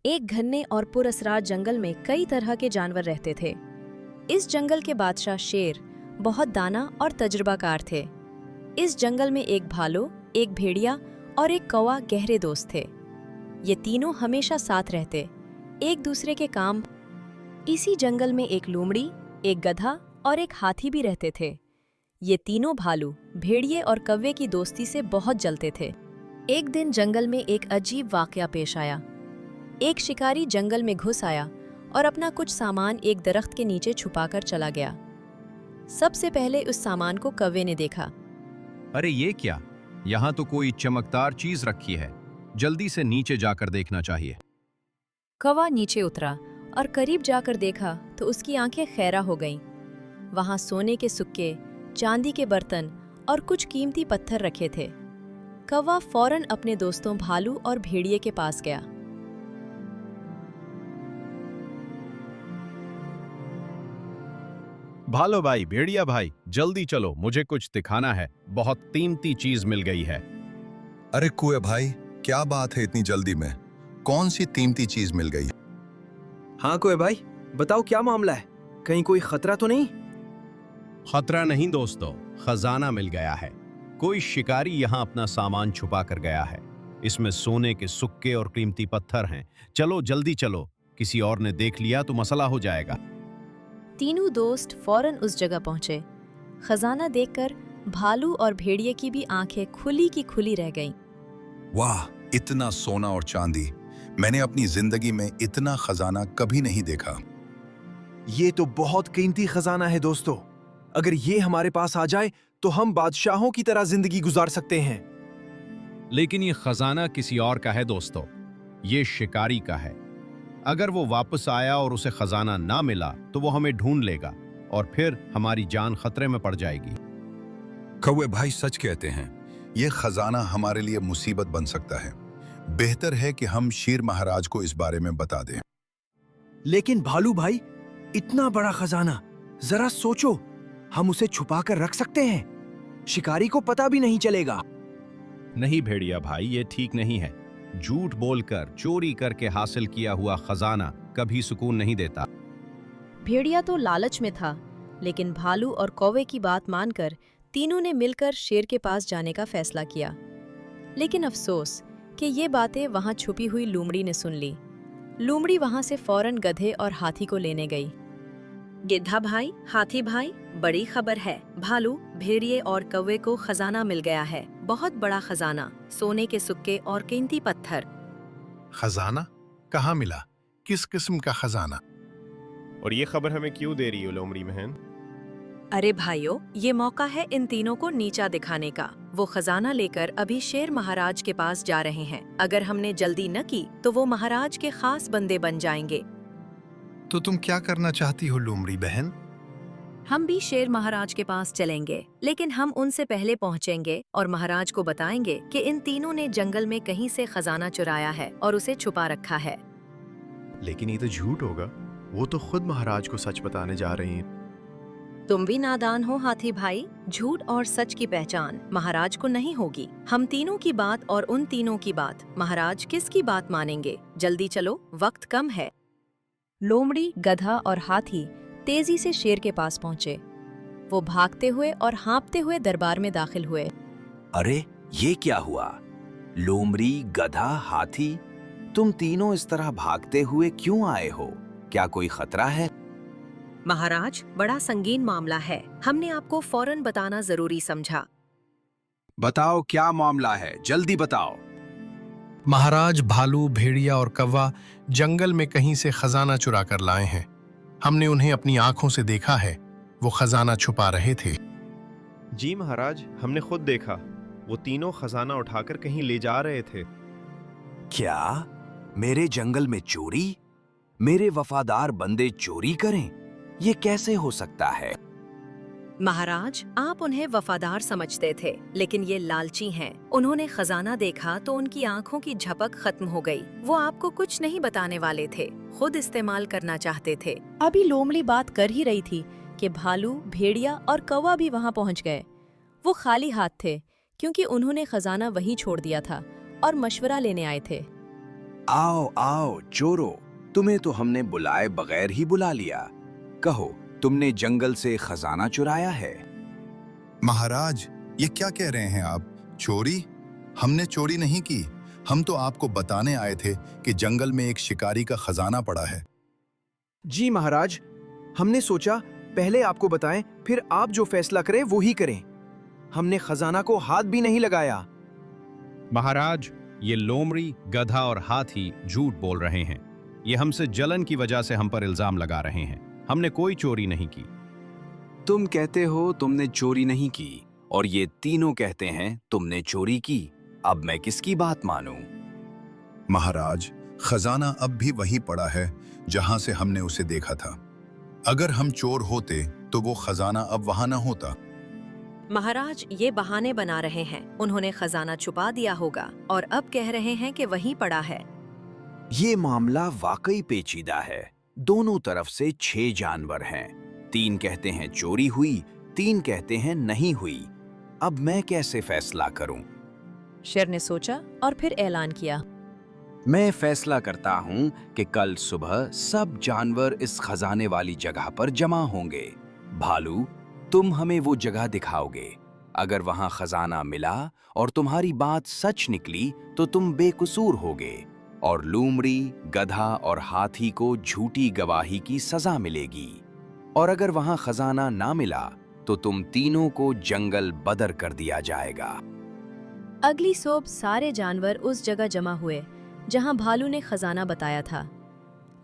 एक घने और पुरअसरार जंगल में कई तरह के जानवर रहते थे। इस जंगल के बादशाह शेर बहुत दाना और तजुर्बाकार थे। इस जंगल में एक भालू, एक भेड़िया और एक कौवा गहरे दोस्त थे। ये तीनों हमेशा साथ रहते, एक दूसरे के काम। इसी जंगल में एक लोमड़ी, एक गधा और एक हाथी भी रहते थे। ये तीनों भालू, भेड़िए और कौवे की दोस्ती से बहुत जलते थे। एक दिन जंगल में एक अजीब वाकया पेश आया। एक शिकारी जंगल में घुस आया और अपना कुछ सामान एक दरख्त के नीचे छुपाकर चला गया। सबसे पहले उस सामान को कौवे ने देखा। अरे ये क्या? यहाँ तो कोई चमकदार चीज रखी है, जल्दी से नीचे जाकर देखना चाहिए। कौवा नीचे उतरा और करीब जाकर देखा तो उसकी आंखें खैरा हो गईं। वहां सोने के सिक्के, चांदी के बर्तन और कुछ कीमती पत्थर रखे थे। कौवा फौरन अपने दोस्तों भालू और भेड़िए के पास गया। भालो भाई, भेड़िया भाई, जल्दी चलो, मुझे कुछ दिखाना है। बहुत कीमती चीज मिल गई है। अरे कुए भाई, क्या बात है इतनी जल्दी में? कौन सी कीमती चीज मिल गई? हाँ कुए भाई, बताओ क्या मामला है? कहीं कोई खतरा तो नहीं? खतरा नहीं दोस्तों, खजाना मिल गया है। कोई शिकारी यहाँ अपना सामान छुपा कर गया है। इसमें सोने के सिक्के और कीमती पत्थर हैं। चलो जल्दी चलो, किसी और ने देख लिया तो मसला हो जाएगा। तीनों दोस्त फौरन उस जगह पहुंचे। खजाना देखकर भालू और भेड़िए की भी आंखें खुली की खुली रह गईं। वाह, इतना सोना और चांदी! मैंने अपनी जिंदगी में इतना खजाना कभी नहीं देखा। ये तो बहुत कीमती खजाना है दोस्तों। अगर ये हमारे पास आ जाए तो हम बादशाहों की तरह जिंदगी गुजार सकते हैं। लेकिन ये खजाना किसी और का है दोस्तों, ये शिकारी का है। अगर वो वापस आया और उसे खजाना ना मिला तो वो हमें ढूंढ लेगा और फिर हमारी जान खतरे में पड़ जाएगी। कौवे भाई सच कहते हैं, ये खजाना हमारे लिए मुसीबत बन सकता है। बेहतर है कि हम शेर महाराज को इस बारे में बता दें। लेकिन भालू भाई, इतना बड़ा खजाना, जरा सोचो, हम उसे छुपा कर रख सकते हैं। शिकारी को पता भी नहीं चलेगा। नहीं भेड़िया भाई, ये ठीक नहीं है। झूठ बोलकर चोरी करके हासिल किया हुआ खजाना कभी सुकून नहीं देता। भेड़िया तो लालच में था, लेकिन भालू और कौवे की बात मानकर तीनों ने मिलकर शेर के पास जाने का फैसला किया। लेकिन अफसोस कि ये बातें वहां छुपी हुई लोमड़ी ने सुन ली। लोमड़ी वहां से फौरन गधे और हाथी को लेने गई। गिद्धा भाई, हाथी भाई, बड़ी खबर है। भालू, भेड़िए और कौवे को खजाना मिल गया है। बहुत बड़ा खजाना, सोने के सिक्के और कीमती पत्थर। खजाना कहाँ मिला? किस किस्म का खजाना? और ये खबर हमें क्यों दे रही हो लोमड़ी बहन? अरे भाइयों, ये मौका है इन तीनों को नीचा दिखाने का। वो खजाना लेकर अभी शेर महाराज के पास जा रहे हैं। अगर हमने जल्दी न की तो वो महाराज के खास बंदे बन जाएंगे। तो तुम क्या करना चाहती हो लोमड़ी बहन? हम भी शेर महाराज के पास चलेंगे, लेकिन हम उनसे पहले पहुंचेंगे और महाराज को बताएंगे कि इन तीनों ने जंगल में कहीं से खजाना चुराया है और उसे छुपा रखा है। लेकिन ये तो झूठ होगा, वो तो खुद महाराज को सच बताने जा रही हैं। तुम भी नादान हो हाथी भाई। झूठ और सच की पहचान महाराज को नहीं होगी। हम तीनों की बात और उन तीनों की बात, महाराज किसकी बात मानेंगे? जल्दी चलो, वक्त कम है। लोमड़ी, गधा और हाथी तेजी से शेर के पास पहुंचे। वो भागते हुए और हाँफते हुए दरबार में दाखिल हुए। अरे ये क्या हुआ? लोमड़ी, गधा, हाथी, तुम तीनों इस तरह भागते हुए क्यों आए हो? क्या कोई खतरा है? महाराज, बड़ा संगीन मामला है। हमने आपको फौरन बताना जरूरी समझा। बताओ क्या मामला है, जल्दी बताओ। महाराज, भालू, भेड़िया और कौवा जंगल में कहीं से खजाना चुरा कर लाए हैं। हमने उन्हें अपनी आंखों से देखा है। वो खजाना छुपा रहे थे। जी महाराज, हमने खुद देखा। वो तीनों खजाना उठाकर कहीं ले जा रहे थे। क्या मेरे जंगल में चोरी? मेरे वफादार बंदे चोरी करें? ये कैसे हो सकता है? महाराज, आप उन्हें वफादार समझते थे, लेकिन ये लालची हैं। उन्होंने खजाना देखा तो उनकी आंखों की झपक खत्म हो गई। वो आपको कुछ नहीं बताने वाले थे, खुद इस्तेमाल करना चाहते थे। अभी लोमड़ी बात कर ही रही थी कि भालू, भेड़िया और कौवा भी वहां पहुंच गए। वो खाली हाथ थे, क्योंकि उन्होंने खजाना वहीं छोड़ दिया था और मशवरा लेने आए थे। आओ आओ चोरों, तुम्हें तो हमने बुलाए बगैर ही बुला लिया। कहो, तुमने जंगल से खजाना चुराया है? महाराज, ये क्या कह रहे हैं आप? चोरी? हमने चोरी नहीं की। हम तो आपको बताने आए थे कि जंगल में एक शिकारी का खजाना पड़ा है। जी महाराज, हमने सोचा पहले आपको बताएं, फिर आप जो फैसला करें वो ही करें। हमने खजाना को हाथ भी नहीं लगाया। महाराज, ये लोमड़ी, गधा और हाथी झूठ बोल रहे हैं। ये हमसे जलन की वजह से हम पर इल्जाम लगा रहे हैं। हमने कोई चोरी नहीं की। तुम कहते हो तुमने चोरी नहीं की, और ये तीनों कहते हैं तुमने चोरी की। अब मैं किसकी बात मानूं? महाराज, खजाना अब भी वहीं पड़ा है जहां से हमने उसे देखा था। अगर हम चोर होते तो वो खजाना अब वहां न होता। महाराज, ये बहाने बना रहे हैं। उन्होंने खजाना छुपा दिया होगा और अब कह रहे हैं कि वहीं पड़ा है। ये मामला वाकई पेचीदा है। दोनों तरफ से 6 जानवर हैं। 3 कहते हैं चोरी हुई, 3 कहते हैं नहीं हुई। अब मैं कैसे फैसला करूं? शेर ने सोचा और फिर ऐलान किया। मैं फैसला करता हूं कि कल सुबह सब जानवर इस खजाने वाली जगह पर जमा होंगे। भालू, तुम हमें वो जगह दिखाओगे। अगर वहां खजाना मिला और तुम्हारी बात सच निकली तो तुम बेकसूर होगे, और लोमड़ी, गधा और हाथी को झूठी गवाही की सजा मिलेगी। और अगर वहां खजाना ना मिला तो तुम तीनों को जंगल बदर कर दिया जाएगा। अगली सुबह सारे जानवर उस जगह जमा हुए जहां भालू ने खजाना बताया था।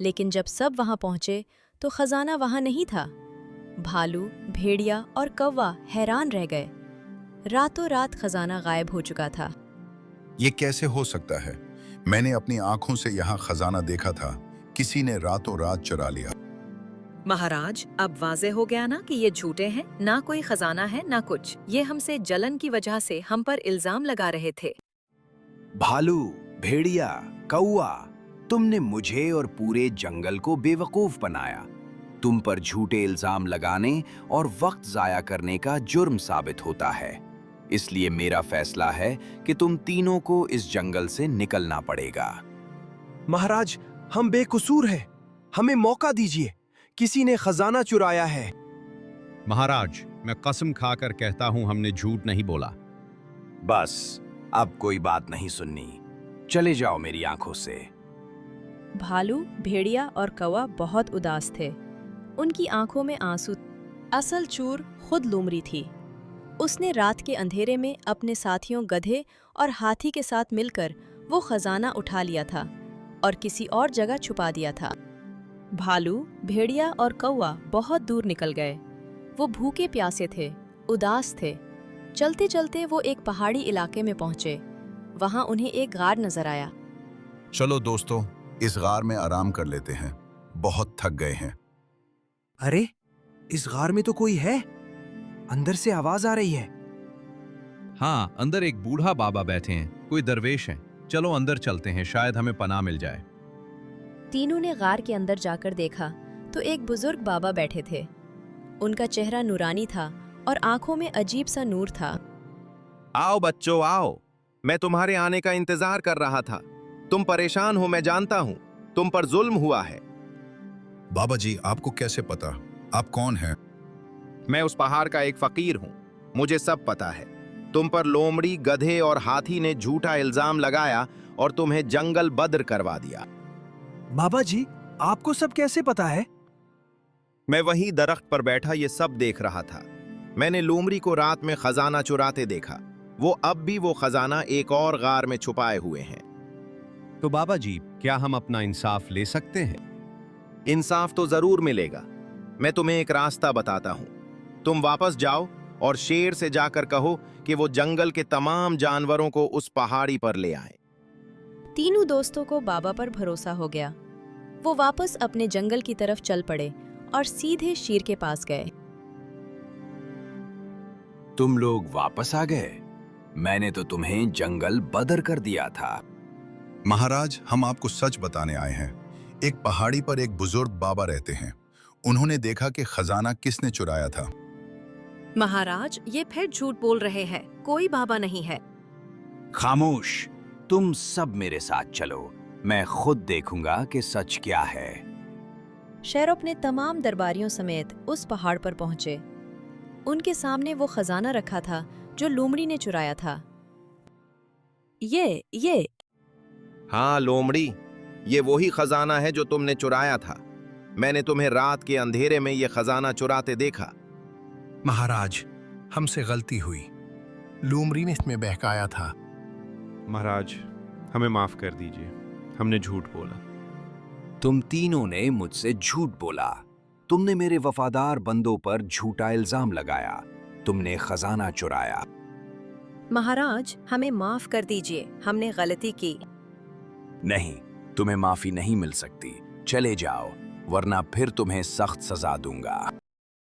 लेकिन जब सब वहां पहुंचे तो खजाना वहां नहीं था। भालू, भेड़िया और कौवा हैरान रह गए। रातों रात खजाना गायब हो चुका था। ये कैसे हो सकता है? मैंने अपनी आंखों से यहाँ खजाना देखा था। किसी ने रातों रात चुरा लिया। महाराज, अब वाज़े हो गया ना कि ये झूठे हैं। ना कोई खजाना है ना कुछ। ये हमसे जलन की वजह से हम पर इल्जाम लगा रहे थे। भालू, भेड़िया, कौवा, तुमने मुझे और पूरे जंगल को बेवकूफ बनाया। तुम पर झूठे इल्जाम लगाने और वक्त जाया करने का जुर्म साबित होता है। इसलिए मेरा फैसला है कि तुम तीनों को इस जंगल से निकलना पड़ेगा। महाराज, हम बेकसूर हैं। हमें मौका दीजिए। किसी ने खजाना चुराया है। महाराज, मैं कसम खाकर कहता हूं हमने झूठ नहीं बोला। बस, अब कोई बात नहीं सुननी। चले जाओ मेरी आंखों से। भालू, भेड़िया और कौवा बहुत उदास थे। उनकी आंखों में आंसू। असल चोर खुद लोमड़ी थी। उसने रात के अंधेरे में अपने साथियों गधे और हाथी के साथ मिलकर वो खजाना उठा लिया था और किसी और जगह छुपा दिया था। भालू, भेड़िया और कौवा बहुत दूर निकल गए। वो भूखे प्यासे थे, उदास थे। चलते चलते वो एक पहाड़ी इलाके में पहुंचे। वहां उन्हें एक गार नजर आया। चलो दोस्तों, इस गार में आराम कर लेते हैं। बहुत थक गए हैं। अरे, इस गार में तो कोई है। अंदर से आवाज आ रही है। हाँ, अंदर एक बूढ़ा बाबा बैठे हैं। कोई दरवेश हैं। चलो अंदर चलते हैं, शायद हमें पनाह मिल जाए। तीनों ने गार के अंदर जाकर देखा तो एक बुजुर्ग बाबा बैठे थे। उनका चेहरा नूरानी था और आंखों में अजीब सा नूर था। आओ बच्चों आओ, मैं तुम्हारे आने का इंतजार कर रहा था। तुम परेशान हो, मैं जानता हूँ। तुम पर जुल्म हुआ है। बाबा जी, आपको कैसे पता? आप कौन हैं? मैं उस पहाड़ का एक फकीर हूँ। मुझे सब पता है। तुम पर लोमड़ी, गधे और हाथी ने झूठा इल्जाम लगाया और तुम्हें जंगल बदर करवा दिया। बाबा जी, आपको सब कैसे पता है? मैं वहीं दरख्त पर बैठा ये सब देख रहा था। मैंने लोमड़ी को रात में खजाना चुराते देखा। वो अब भी वो खजाना एक और गार में छुपाए हुए हैं। तो बाबा जी, क्या हम अपना इंसाफ ले सकते हैं? इंसाफ तो जरूर मिलेगा। मैं तुम्हें एक रास्ता बताता हूँ। तुम वापस जाओ और शेर से जाकर कहो कि वो जंगल के तमाम जानवरों को उस पहाड़ी पर ले आए। तीनों दोस्तों को बाबा पर भरोसा हो गया। वो वापस अपने जंगल की तरफ चल पड़े और सीधे शेर के पास गए। तुम लोग वापस आ गए? मैंने तो तुम्हें जंगल बदर कर दिया था। महाराज, हम आपको सच बताने आए हैं। एक पहाड़ी पर एक बुजुर्ग बाबा रहते हैं। उन्होंने देखा कि खजाना किसने चुराया था। महाराज, ये फिर झूठ बोल रहे हैं। कोई बाबा नहीं है। खामोश, तुम सब मेरे साथ चलो। मैं खुद देखूंगा कि सच क्या है। शेर अपने तमाम दरबारियों समेत उस पहाड़ पर पहुंचे। उनके सामने वो खजाना रखा था जो लोमड़ी ने चुराया था। ये हाँ लोमड़ी, ये वही खजाना है जो तुमने चुराया था। मैंने तुम्हें रात के अंधेरे में ये खजाना चुराते देखा। महाराज, हमसे गलती हुई। लूमड़ी ने इसमें बहकाया था। महाराज, हमें माफ कर दीजिए, हमने झूठ बोला। तुम तीनों ने मुझसे झूठ बोला। तुमने मेरे वफादार बंदों पर झूठा इल्जाम लगाया। तुमने खजाना चुराया। महाराज, हमें माफ कर दीजिए, हमने गलती की। नहीं, तुम्हें माफी नहीं मिल सकती। चले जाओ, वरना फिर तुम्हें सख्त सजा दूंगा।